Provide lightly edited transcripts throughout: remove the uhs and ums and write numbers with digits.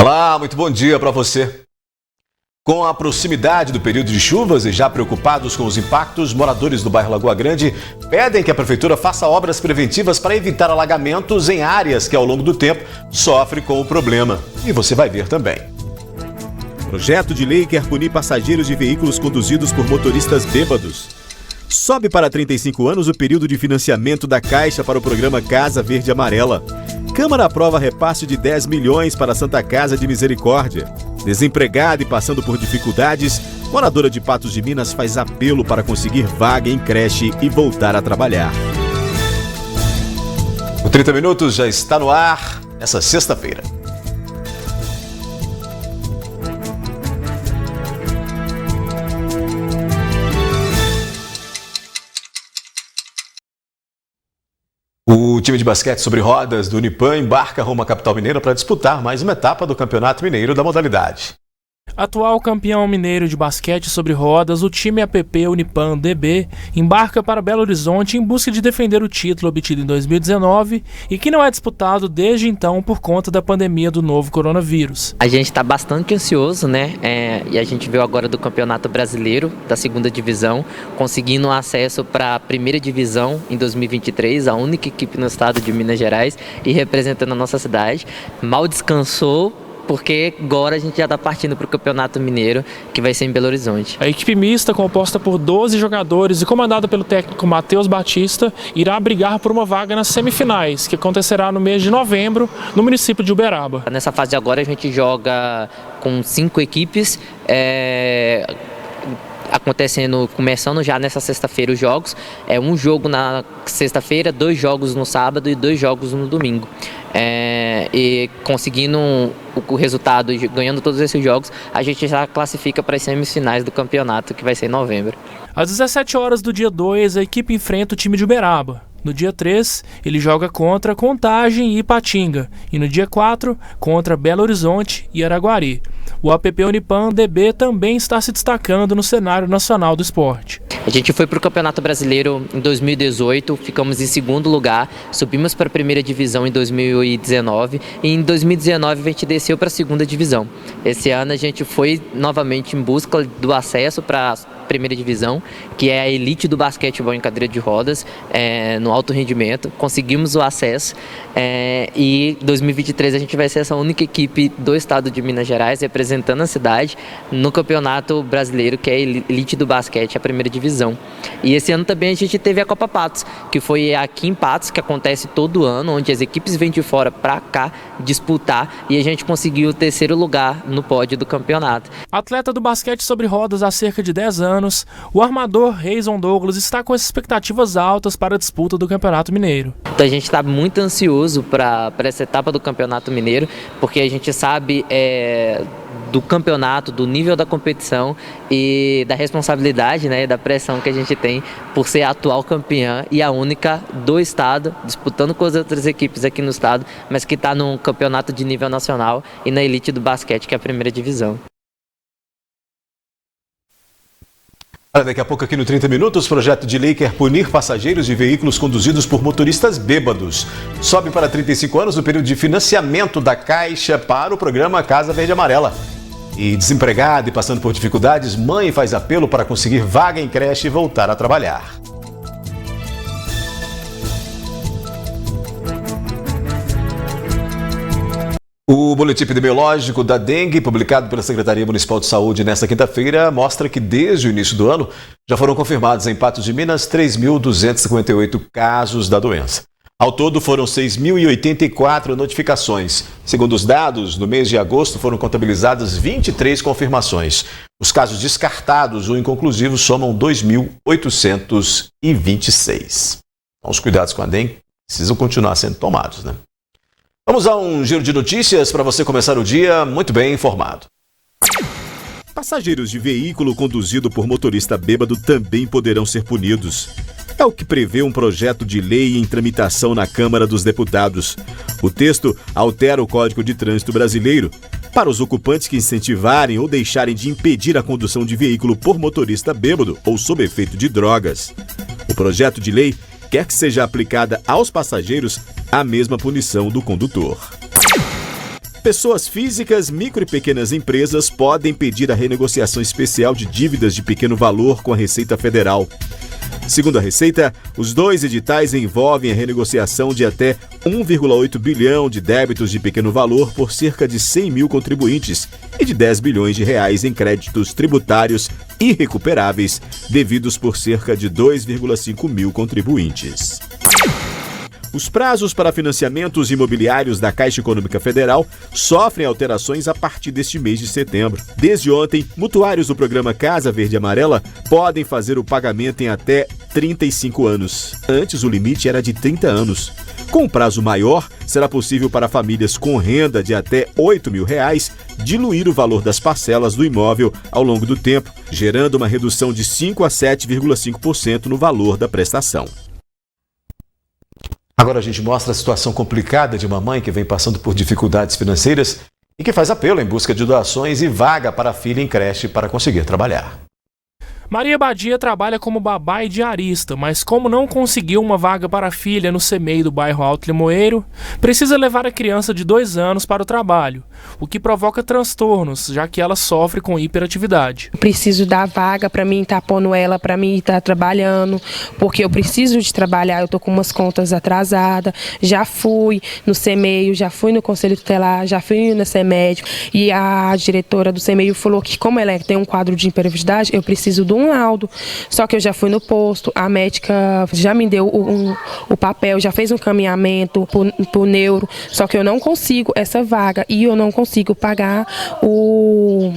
Olá, muito bom dia para você. Com a proximidade do período de chuvas e já preocupados com os impactos, moradores do bairro Lagoa Grande pedem que a prefeitura faça obras preventivas para evitar alagamentos em áreas que ao longo do tempo sofrem com o problema. E você vai ver também. Projeto de lei quer punir passageiros de veículos conduzidos por motoristas bêbados. Sobe para 35 anos o período de financiamento da Caixa para o programa Casa Verde Amarela. Câmara aprova repasse de 10 milhões para a Santa Casa de Misericórdia. Desempregada e passando por dificuldades, moradora de Patos de Minas faz apelo para conseguir vaga em creche e voltar a trabalhar. O 30 Minutos já está no ar essa sexta-feira. O time de basquete sobre rodas do Unipan embarca rumo à capital mineira para disputar mais uma etapa do Campeonato Mineiro da modalidade. Atual campeão mineiro de basquete sobre rodas, o time APP Unipan DB embarca para Belo Horizonte em busca de defender o título obtido em 2019 e que não é disputado desde então por conta da pandemia do novo coronavírus. A gente está bastante ansioso, né? E a gente veio agora do Campeonato Brasileiro, da segunda divisão, conseguindo acesso para a primeira divisão em 2023, a única equipe no estado de Minas Gerais e representando a nossa cidade. Mal descansou, porque agora a gente já está partindo para o Campeonato Mineiro, que vai ser em Belo Horizonte. A equipe mista, composta por 12 jogadores e comandada pelo técnico Matheus Batista, irá brigar por uma vaga nas semifinais, que acontecerá no mês de novembro, no município de Uberaba. Nessa fase agora a gente joga com 5 equipes, começando já nessa sexta-feira os jogos. Um jogo na sexta-feira, 2 jogos no sábado e 2 jogos no domingo. E conseguindo o resultado e ganhando todos esses jogos, a gente já classifica para as semifinais do campeonato, que vai ser em novembro. Às 17 horas do dia 2, a equipe enfrenta o time de Uberaba. No dia 3, ele joga contra Contagem e Ipatinga. E no dia 4, contra Belo Horizonte e Araguari. O APP Unipan DB também está se destacando no cenário nacional do esporte. A gente foi para o Campeonato Brasileiro em 2018, ficamos em segundo lugar, subimos para a primeira divisão em 2019 e em 2019 a gente desceu para a segunda divisão. Esse ano a gente foi novamente em busca do acesso para a primeira divisão, que é a elite do basquetebol em cadeira de rodas, no alto rendimento. Conseguimos o acesso e em 2023 a gente vai ser essa única equipe do estado de Minas Gerais representando a cidade no Campeonato Brasileiro, que é a elite do basquete, a primeira divisão. E esse ano também a gente teve a Copa Patos, que foi aqui em Patos, que acontece todo ano, onde as equipes vêm de fora para cá disputar, e a gente conseguiu o 3º lugar no pódio do campeonato. Atleta do basquete sobre rodas há cerca de 10 anos, o armador Reison Douglas está com as expectativas altas para a disputa do Campeonato Mineiro. Então a gente está muito ansioso para essa etapa do Campeonato Mineiro, porque a gente sabe do campeonato, do nível da competição e da responsabilidade, né, da pressão que a gente tem por ser a atual campeã e a única do estado, disputando com as outras equipes aqui no estado, mas que está num campeonato de nível nacional e na elite do basquete, que é a primeira divisão. Daqui a pouco aqui no 30 Minutos, o projeto de lei quer punir passageiros de veículos conduzidos por motoristas bêbados. Sobe para 35 anos o período de financiamento da Caixa para o programa Casa Verde Amarela. E desempregada e passando por dificuldades, mãe faz apelo para conseguir vaga em creche e voltar a trabalhar. O boletim epidemiológico da dengue, publicado pela Secretaria Municipal de Saúde nesta quinta-feira, mostra que desde o início do ano já foram confirmados em Patos de Minas 3.258 casos da doença. Ao todo foram 6.084 notificações. Segundo os dados, no mês de agosto foram contabilizadas 23 confirmações. Os casos descartados ou inconclusivos somam 2.826. Então, os cuidados com a dengue precisam continuar sendo tomados, né? Vamos a um giro de notícias para você começar o dia muito bem informado. Passageiros de veículo conduzido por motorista bêbado também poderão ser punidos. É o que prevê um projeto de lei em tramitação na Câmara dos Deputados. O texto altera o Código de Trânsito Brasileiro para os ocupantes que incentivarem ou deixarem de impedir a condução de veículo por motorista bêbado ou sob efeito de drogas. O projeto de lei quer que seja aplicada aos passageiros a mesma punição do condutor. Pessoas físicas, micro e pequenas empresas podem pedir a renegociação especial de dívidas de pequeno valor com a Receita Federal. Segundo a Receita, os 2 editais envolvem a renegociação de até 1,8 bilhão de débitos de pequeno valor por cerca de 100 mil contribuintes e de 10 bilhões de reais em créditos tributários irrecuperáveis devidos por cerca de 2,5 mil contribuintes. Os prazos para financiamentos imobiliários da Caixa Econômica Federal sofrem alterações a partir deste mês de setembro. Desde ontem, mutuários do programa Casa Verde e Amarela podem fazer o pagamento em até 35 anos. Antes, o limite era de 30 anos. Com um prazo maior, será possível para famílias com renda de até R$ 8.000 diluir o valor das parcelas do imóvel ao longo do tempo, gerando uma redução de 5% a 7,5% no valor da prestação. Agora a gente mostra a situação complicada de uma mãe que vem passando por dificuldades financeiras e que faz apelo em busca de doações e vaga para a filha em creche para conseguir trabalhar. Maria Badia trabalha como babá e diarista, mas como não conseguiu uma vaga para a filha no CMEI do bairro Alto Limoeiro, precisa levar a criança de 2 anos para o trabalho, o que provoca transtornos, já que ela sofre com hiperatividade. Preciso dar vaga para mim estar pondo ela, para mim estar trabalhando, porque eu preciso de trabalhar, eu estou com umas contas atrasadas, já fui no CMEI, já fui no Conselho Tutelar, já fui na CEMED, e a diretora do CMEI falou que como ela tem um quadro de hiperatividade, eu preciso de um laudo, só que eu já fui no posto, a médica já me deu o papel, já fez um encaminhamento pro neuro, só que eu não consigo essa vaga e eu não consigo pagar o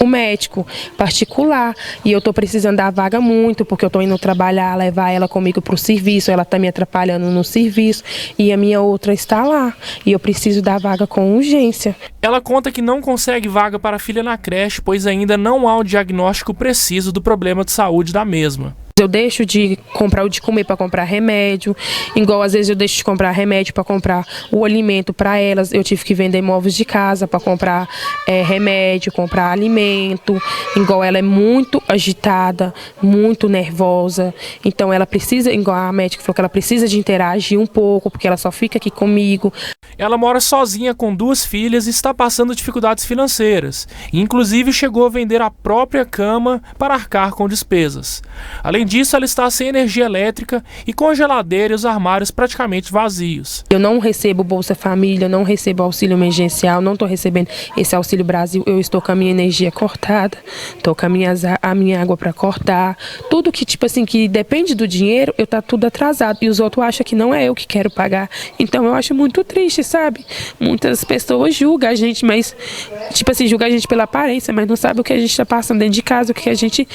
médico particular e eu tô precisando da vaga muito, porque eu tô indo trabalhar, levar ela comigo pro serviço, ela tá me atrapalhando no serviço e a minha outra está lá e eu preciso da vaga com urgência. Ela conta que não consegue vaga para a filha na creche, pois ainda não há um diagnóstico preciso do problema de saúde da mesma. Eu deixo de comprar o de comer para comprar remédio, igual às vezes eu deixo de comprar remédio para comprar o alimento para elas. Eu tive que vender móveis de casa para comprar remédio, comprar alimento. Igual ela é muito agitada, muito nervosa. Então ela precisa, igual a médica falou que ela precisa de interagir um pouco, porque ela só fica aqui comigo. Ela mora sozinha com 2 filhas e está passando dificuldades financeiras. E, inclusive chegou a vender a própria cama para arcar com despesas. Além disso, ela está sem energia elétrica e com a geladeira e os armários praticamente vazios. Eu não recebo Bolsa Família, não recebo auxílio emergencial, não estou recebendo esse Auxílio Brasil. Eu estou com a minha energia cortada, estou com a minha água para cortar. Tudo que, tipo assim, que depende do dinheiro, eu tá tudo atrasado. E os outros acham que não é eu que quero pagar. Então eu acho muito triste, sabe? Muitas pessoas julgam a gente, mas, tipo assim, julgam a gente pela aparência, mas não sabe o que a gente está passando dentro de casa, o que a gente,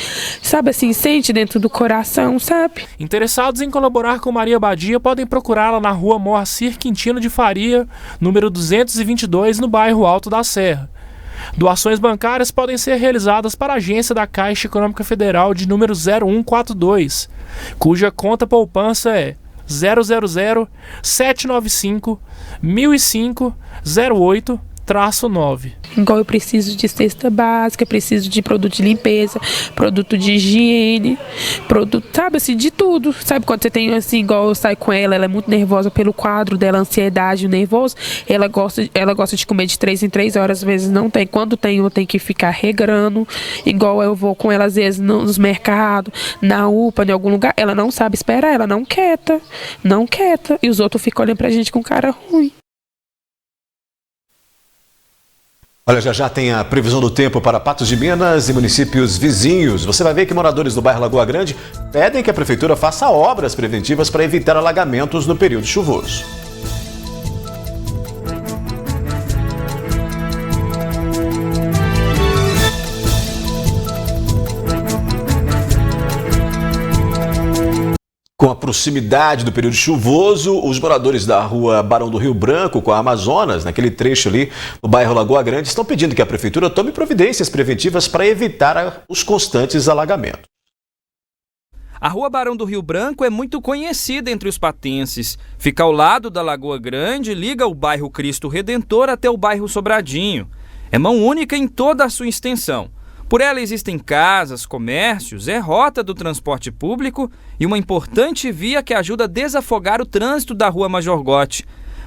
sabe assim, sente dentro do coração, sabe? Interessados em colaborar com Maria Badia podem procurá-la na rua Moacir Quintino de Faria, número 222, no bairro Alto da Serra. Doações bancárias podem ser realizadas para a agência da Caixa Econômica Federal de número 0142, cuja conta poupança é 000-795-1005-08-9. Igual eu preciso de cesta básica, preciso de produto de limpeza, produto de higiene, produto, sabe assim, de tudo. Sabe quando você tem assim, igual eu saio com ela é muito nervosa pelo quadro dela, ansiedade, o nervoso, ela gosta de comer de 3 em 3 horas, às vezes não tem. Quando tem, eu tenho que ficar regrando, igual eu vou com ela às vezes nos mercados, na UPA, em algum lugar, ela não sabe esperar, ela não quieta, e os outros ficam olhando pra gente com cara ruim. Olha, já tem a previsão do tempo para Patos de Minas e municípios vizinhos. Você vai ver que moradores do bairro Lagoa Grande pedem que a prefeitura faça obras preventivas para evitar alagamentos no período chuvoso. Com a proximidade do período chuvoso, os moradores da rua Barão do Rio Branco, com a Amazonas, naquele trecho ali no bairro Lagoa Grande, estão pedindo que a prefeitura tome providências preventivas para evitar os constantes alagamentos. A rua Barão do Rio Branco é muito conhecida entre os patenses. Fica ao lado da Lagoa Grande e liga o bairro Cristo Redentor até o bairro Sobradinho. É mão única em toda a sua extensão. Por ela existem casas, comércios, é rota do transporte público e uma importante via que ajuda a desafogar o trânsito da rua Major Gotti.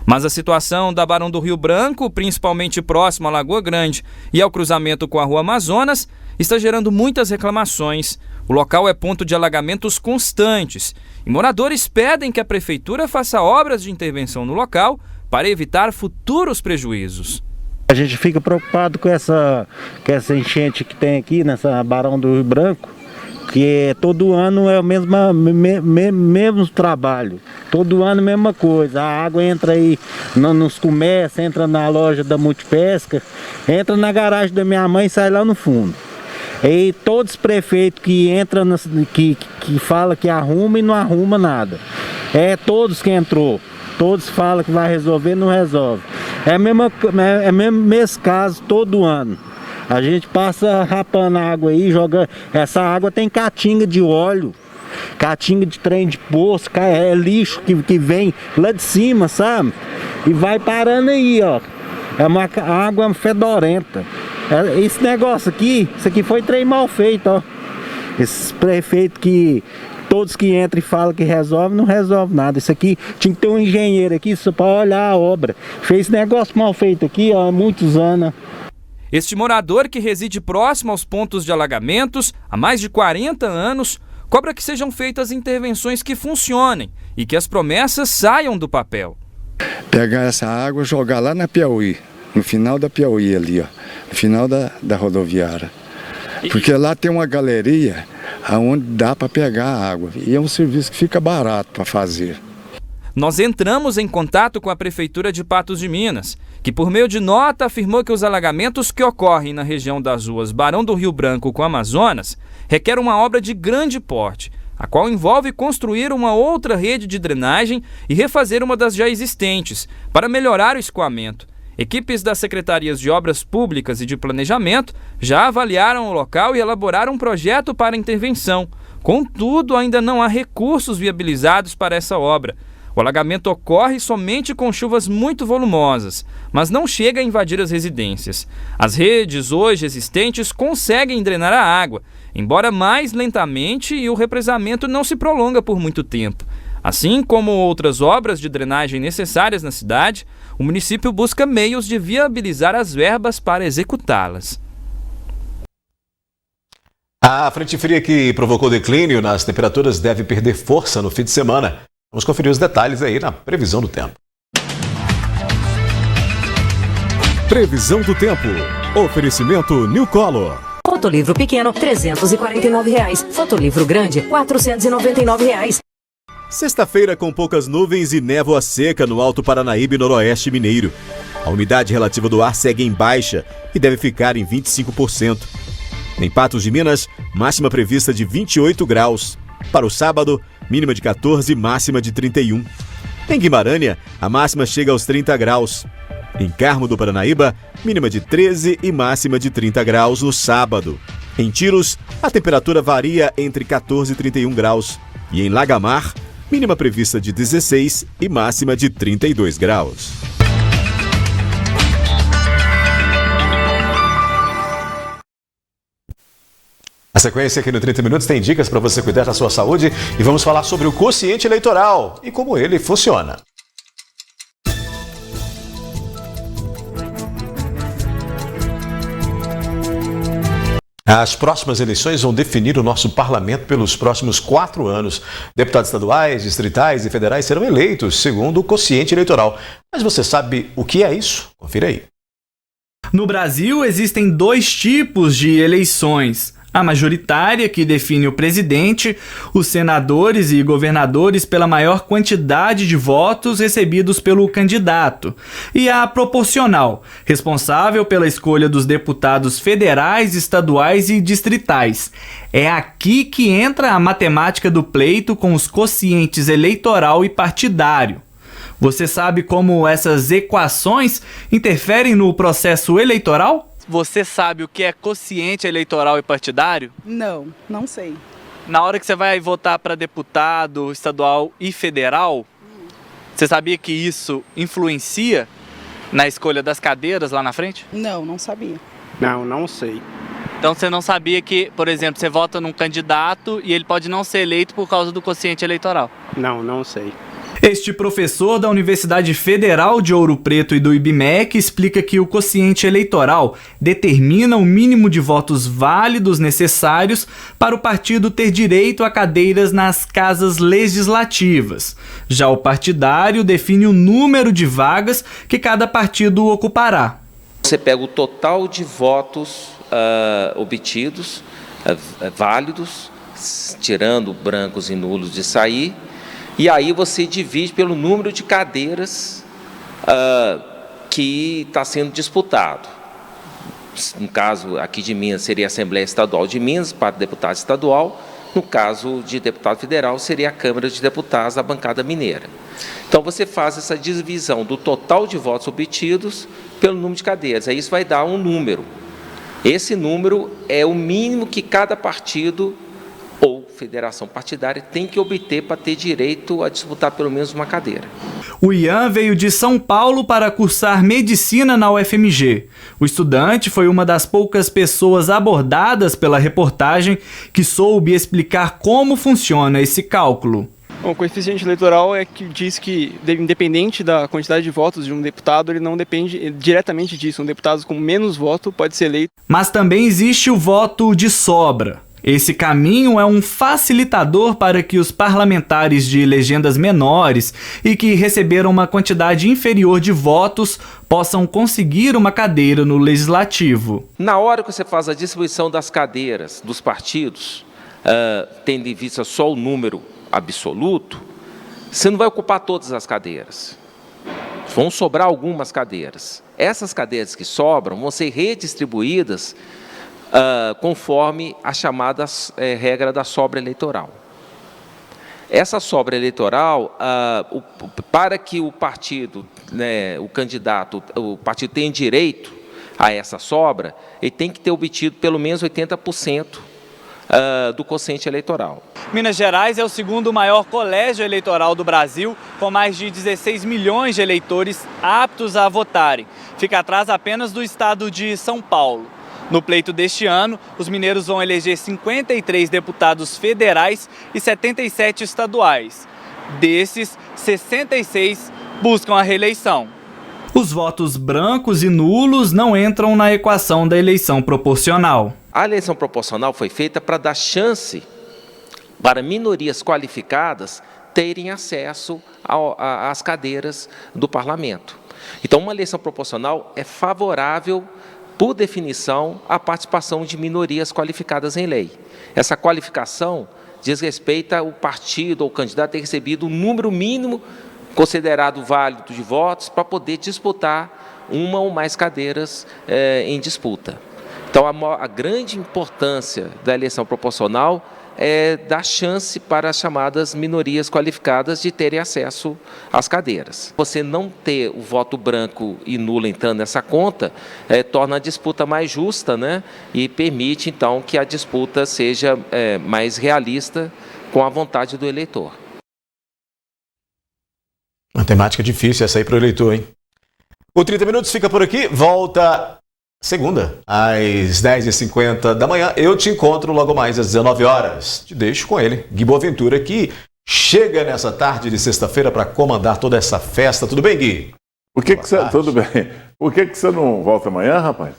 Mas a situação da Barão do Rio Branco, principalmente próximo à Lagoa Grande e ao cruzamento com a Rua Amazonas, está gerando muitas reclamações. O local é ponto de alagamentos constantes e moradores pedem que a prefeitura faça obras de intervenção no local para evitar futuros prejuízos. A gente fica preocupado com essa enchente que tem aqui nessa Barão do Rio Branco, que todo ano é o mesmo trabalho, todo ano a mesma coisa. A água entra aí nos comércios, entra na loja da Multipesca, entra na garagem da minha mãe e sai lá no fundo. E todos os prefeitos que entram, que falam que arruma e não arruma nada. Todos que entrou, todos falam que vai resolver, não resolve. É o mesmo caso todo ano. A gente passa rapando a água aí, joga. Essa água tem caatinga de óleo, caatinga de trem de poço, é lixo que vem lá de cima, sabe? E vai parando aí, ó. É uma água fedorenta. Esse negócio aqui, isso aqui foi trem mal feito, ó. Esses prefeitos que todos que entram e falam que resolve, não resolve nada. Isso aqui tinha que ter um engenheiro aqui só para olhar a obra. Fez esse negócio mal feito aqui, ó, há muitos anos. Este morador, que reside próximo aos pontos de alagamentos há mais de 40 anos, cobra que sejam feitas intervenções que funcionem e que as promessas saiam do papel. Pegar essa água e jogar lá na Piauí, no final da Piauí ali, ó, no final da rodoviária. Porque lá tem uma galeria onde dá para pegar a água e é um serviço que fica barato para fazer. Nós entramos em contato com a Prefeitura de Patos de Minas, que por meio de nota afirmou que os alagamentos que ocorrem na região das ruas Barão do Rio Branco com Amazonas requer uma obra de grande porte, a qual envolve construir uma outra rede de drenagem e refazer uma das já existentes, para melhorar o escoamento. Equipes das Secretarias de Obras Públicas e de Planejamento já avaliaram o local e elaboraram um projeto para intervenção. Contudo, ainda não há recursos viabilizados para essa obra. O alagamento ocorre somente com chuvas muito volumosas, mas não chega a invadir as residências. As redes hoje existentes conseguem drenar a água, embora mais lentamente, e o represamento não se prolonga por muito tempo. Assim como outras obras de drenagem necessárias na cidade, o município busca meios de viabilizar as verbas para executá-las. A frente fria que provocou declínio nas temperaturas deve perder força no fim de semana. Vamos conferir os detalhes aí na previsão do tempo. Previsão do tempo. Oferecimento New Color. Fotolivro pequeno, R$ 349. Fotolivro grande, R$ 499. Sexta-feira com poucas nuvens e névoa seca no Alto Paranaíba e Noroeste Mineiro. A umidade relativa do ar segue em baixa e deve ficar em 25%. Em Patos de Minas, máxima prevista de 28 graus. Para o sábado, mínima de 14 e máxima de 31. Em Guimarães, a máxima chega aos 30 graus. Em Carmo do Paranaíba, mínima de 13 e máxima de 30 graus no sábado. Em Tiros, a temperatura varia entre 14 e 31 graus. E em Lagamar, mínima prevista de 16 e máxima de 32 graus. A sequência aqui no 30 Minutos tem dicas para você cuidar da sua saúde e vamos falar sobre o quociente eleitoral e como ele funciona. As próximas eleições vão definir o nosso parlamento pelos próximos 4 anos. Deputados estaduais, distritais e federais serão eleitos segundo o quociente eleitoral. Mas você sabe o que é isso? Confira aí. No Brasil, existem 2 tipos de eleições. A majoritária, que define o presidente, os senadores e governadores pela maior quantidade de votos recebidos pelo candidato, e a proporcional, responsável pela escolha dos deputados federais, estaduais e distritais. É aqui que entra a matemática do pleito com os quocientes eleitoral e partidário. Você sabe como essas equações interferem no processo eleitoral? Você sabe o que é quociente eleitoral e partidário? Não, não sei. Na hora que você vai votar para deputado estadual e federal, você sabia que isso influencia na escolha das cadeiras lá na frente? Não, não sabia. Não sei. Então você não sabia que, por exemplo, você vota num candidato e ele pode não ser eleito por causa do quociente eleitoral? Não sei. Este professor da Universidade Federal de Ouro Preto e do IBMEC explica que o quociente eleitoral determina o mínimo de votos válidos necessários para o partido ter direito a cadeiras nas casas legislativas. Já o partidário define o número de vagas que cada partido ocupará. Você pega o total de votos obtidos, válidos, tirando brancos e nulos de sair, e aí você divide pelo número de cadeiras que está sendo disputado. No caso aqui de Minas seria a Assembleia Estadual de Minas para deputado estadual, no caso de deputado federal seria a Câmara de Deputados da bancada mineira. Então você faz essa divisão do total de votos obtidos pelo número de cadeiras, aí isso vai dar um número. Esse número é o mínimo que cada partido ou federação partidária tem que obter para ter direito a disputar pelo menos uma cadeira. O Ian veio de São Paulo para cursar medicina na UFMG. O estudante foi uma das poucas pessoas abordadas pela reportagem que soube explicar como funciona esse cálculo. O coeficiente eleitoral é que diz que, independente da quantidade de votos de um deputado, ele não depende diretamente disso. Um deputado com menos voto pode ser eleito. Mas também existe o voto de sobra. Esse caminho é um facilitador para que os parlamentares de legendas menores e que receberam uma quantidade inferior de votos possam conseguir uma cadeira no Legislativo. Na hora que você faz a distribuição das cadeiras dos partidos, tendo em vista só o número absoluto, você não vai ocupar todas as cadeiras. Vão sobrar algumas cadeiras. Essas cadeiras que sobram vão ser redistribuídas conforme a chamada regra da sobra eleitoral. Essa sobra eleitoral, para que o partido, o candidato, o partido tenha direito a essa sobra, ele tem que ter obtido pelo menos 80% do quociente eleitoral. Minas Gerais é o segundo maior colégio eleitoral do Brasil, com mais de 16 milhões de eleitores aptos a votarem. Fica atrás apenas do estado de São Paulo. No pleito deste ano, os mineiros vão eleger 53 deputados federais e 77 estaduais. Desses, 66 buscam a reeleição. Os votos brancos e nulos não entram na equação da eleição proporcional. A eleição proporcional foi feita para dar chance para minorias qualificadas terem acesso às cadeiras do parlamento. Então, uma eleição proporcional é favorável, por definição, à participação de minorias qualificadas em lei. Essa qualificação diz respeito ao partido ou candidato ter recebido um número mínimo considerado válido de votos para poder disputar uma ou mais cadeiras em disputa. Então, a grande importância da eleição proporcional é dar chance para as chamadas minorias qualificadas de terem acesso às cadeiras. Você não ter o voto branco e nulo entrando nessa conta torna a disputa mais justa, né? E permite, então, que a disputa seja mais realista com a vontade do eleitor. Uma temática difícil essa aí para o eleitor, hein? O 30 Minutos fica por aqui, volta segunda, às 10h50 da manhã. Eu te encontro logo mais às 19 horas. Te deixo com ele, Gui Boaventura, que chega nessa tarde de sexta-feira para comandar toda essa festa. Tudo bem, Gui? Tudo bem. Por que você não volta amanhã, rapaz?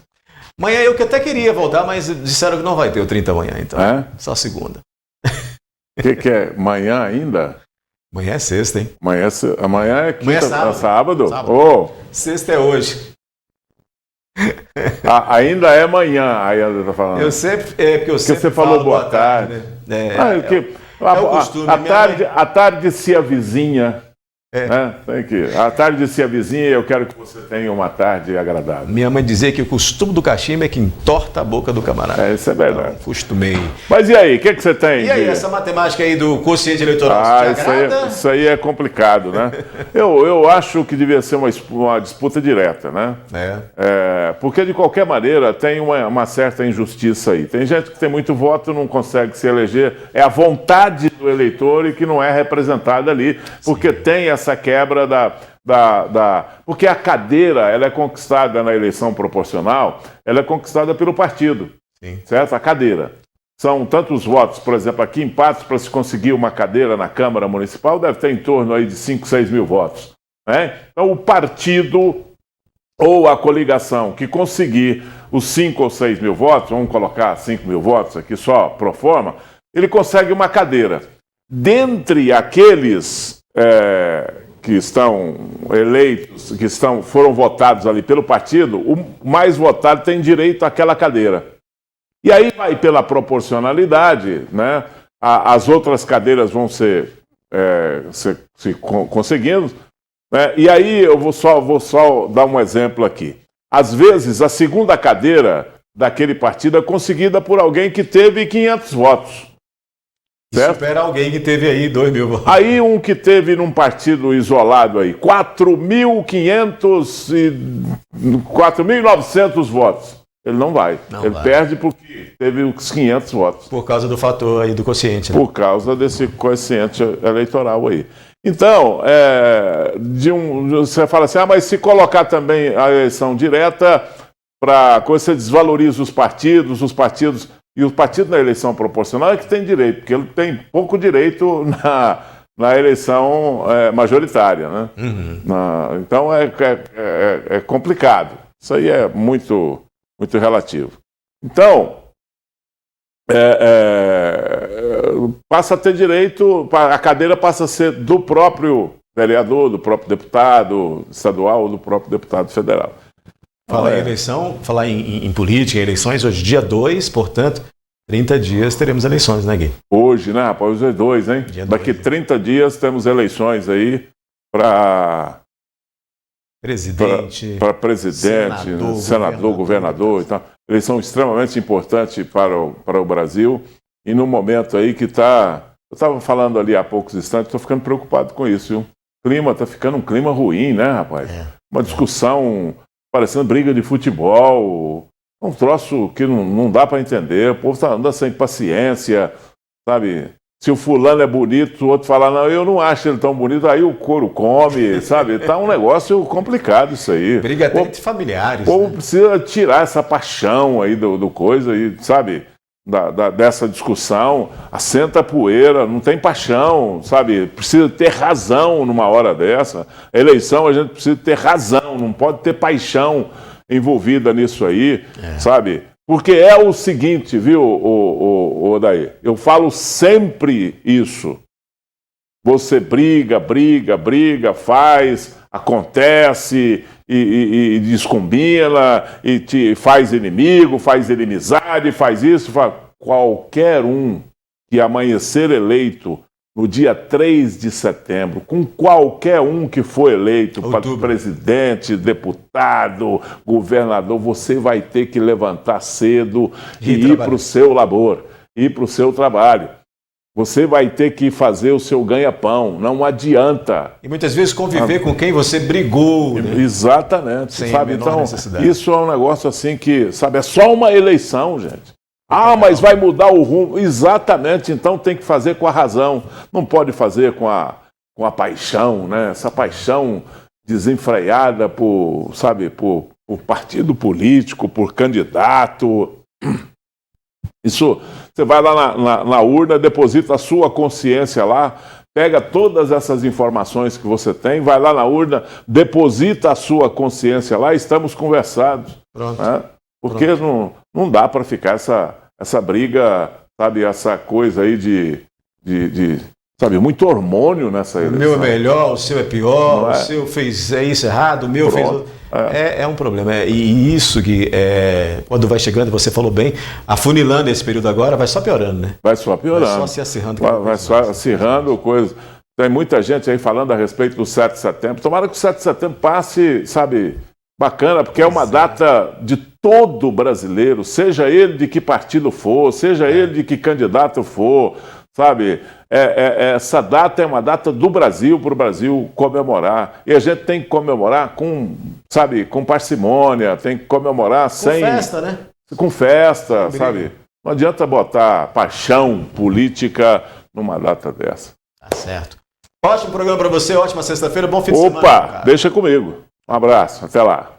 Amanhã eu que até queria voltar, mas disseram que não vai ter o 30 amanhã, então. Só segunda. O que é? Amanhã ainda? Amanhã é sexta, hein? Amanhã é quinta, amanhã é sábado. Oh. Sexta é hoje. Ainda é amanhã, aí André tá falando. Eu sempre, porque você falou boa tarde. Né? O costume. A tarde se avizinha. Tem que. A tarde se avizinha e eu quero que você tenha uma tarde agradável. Minha mãe dizia que o costume do cachimbo é que entorta a boca do camarada. Isso é verdade. Então, costumei. Mas e aí, o que você tem? E aí, essa matemática aí do quociente eleitoral, isso aí é complicado, né? eu acho que devia ser uma disputa direta, né? Porque, de qualquer maneira, tem uma certa injustiça aí. Tem gente que tem muito voto e não consegue se eleger. É a vontade do eleitor e que não é representada ali, porque tem essa quebra porque a cadeira, ela é conquistada na eleição proporcional, ela é conquistada pelo partido, certo? A cadeira. são tantos votos, por exemplo, aqui em Patos, para se conseguir uma cadeira na Câmara Municipal, deve ter em torno aí de 5, 6 mil votos, né? Então, o partido ou a coligação que conseguir os 5 ou 6 mil votos, vamos colocar 5 mil votos aqui só pro forma, ele consegue uma cadeira. Dentre aqueles que estão eleitos, foram votados ali pelo partido, o mais votado tem direito àquela cadeira. E aí vai pela proporcionalidade, né? As outras cadeiras vão ser conseguindo, né? E aí eu vou só dar um exemplo aqui. Às vezes, a segunda cadeira daquele partido é conseguida por alguém que teve 500 votos. Certo? Supera alguém que teve aí 2 mil votos. Aí um que teve num partido isolado aí, 4.900 votos. Ele não vai. Ele perde porque teve os 500 votos. Por causa do fator aí do quociente. Né? Por causa desse quociente eleitoral aí. Então, você fala assim, mas se colocar também a eleição direta, você desvaloriza os partidos, e o partido na eleição proporcional é que tem direito, porque ele tem pouco direito na eleição majoritária, né? Uhum. Então é complicado. Isso aí é muito relativo. Então, passa a ter direito, a cadeira passa a ser do próprio vereador, do próprio deputado estadual, do próprio deputado federal. Falar em eleição, falar em política, em eleições, hoje dia 2, portanto, 30 dias teremos eleições, né, Gui? Hoje, né, rapaz? Hoje é 2, hein? Daqui 30 dias temos eleições aí para presidente, senador, governador e tal. Eleição extremamente importante para o Brasil. E no momento aí que está... Eu estava falando ali há poucos instantes, estou ficando preocupado com isso, viu? O clima está ficando um clima ruim, né, rapaz? Uma discussão parecendo briga de futebol. Um troço que não dá para entender. O povo está andando sem paciência, sabe? Se o fulano é bonito, o outro fala, não, eu não acho ele tão bonito, aí o couro come, sabe? Tá um negócio complicado isso aí. Briga até entre familiares. O povo né? precisa tirar essa paixão aí do coisa, e, sabe? Dessa discussão, assenta a poeira, não tem paixão, sabe? Precisa ter razão numa hora dessa. A eleição a gente precisa ter razão, não pode ter paixão envolvida nisso aí, sabe? Porque é o seguinte, viu, Odair? Eu falo sempre isso. Você briga, faz, acontece, e descombina, e te faz inimigo, faz inimizade, faz isso. Qualquer um que amanhecer eleito no dia 3 de setembro, com qualquer um que for eleito para presidente, deputado, governador, você vai ter que levantar cedo e ir para o seu labor, ir para o seu trabalho. Você vai ter que fazer o seu ganha-pão, não adianta. E muitas vezes conviver com quem você brigou. Né? Exatamente. Sem sabe? Então, necessidade. Isso é um negócio assim que, sabe, é só uma eleição, gente. Mas vai mudar o rumo. Exatamente, então tem que fazer com a razão. Não pode fazer com a paixão, né? Essa paixão desenfreada por partido político, por candidato. Isso, você vai lá na urna, deposita a sua consciência lá, pega todas essas informações que você tem, vai lá na urna, deposita a sua consciência lá e estamos conversados. Pronto. Né? Porque não dá para ficar essa briga, sabe, essa coisa aí de sabe, muito hormônio nessa eleição. O meu é melhor, o seu é pior, o seu fez isso errado, o meu fez... É um problema. E isso que, quando vai chegando, você falou bem, afunilando esse período agora, vai só piorando, né? Vai só piorando. Vai só se acirrando. Vai só acirrando coisas. Tem muita gente aí falando a respeito do 7 de setembro. Tomara que o 7 de setembro passe, sabe, bacana, porque é uma data de todo brasileiro, seja ele de que partido for, seja ele de que candidato for, sabe? Essa data é uma data do Brasil, para o Brasil comemorar. E a gente tem que comemorar com parcimônia, tem que comemorar sem... Com festa, né? Com festa, sabe? Não adianta botar paixão política numa data dessa. Tá certo. Ótimo programa para você, ótima sexta-feira, bom fim de semana. Opa, deixa comigo. Um abraço, até lá.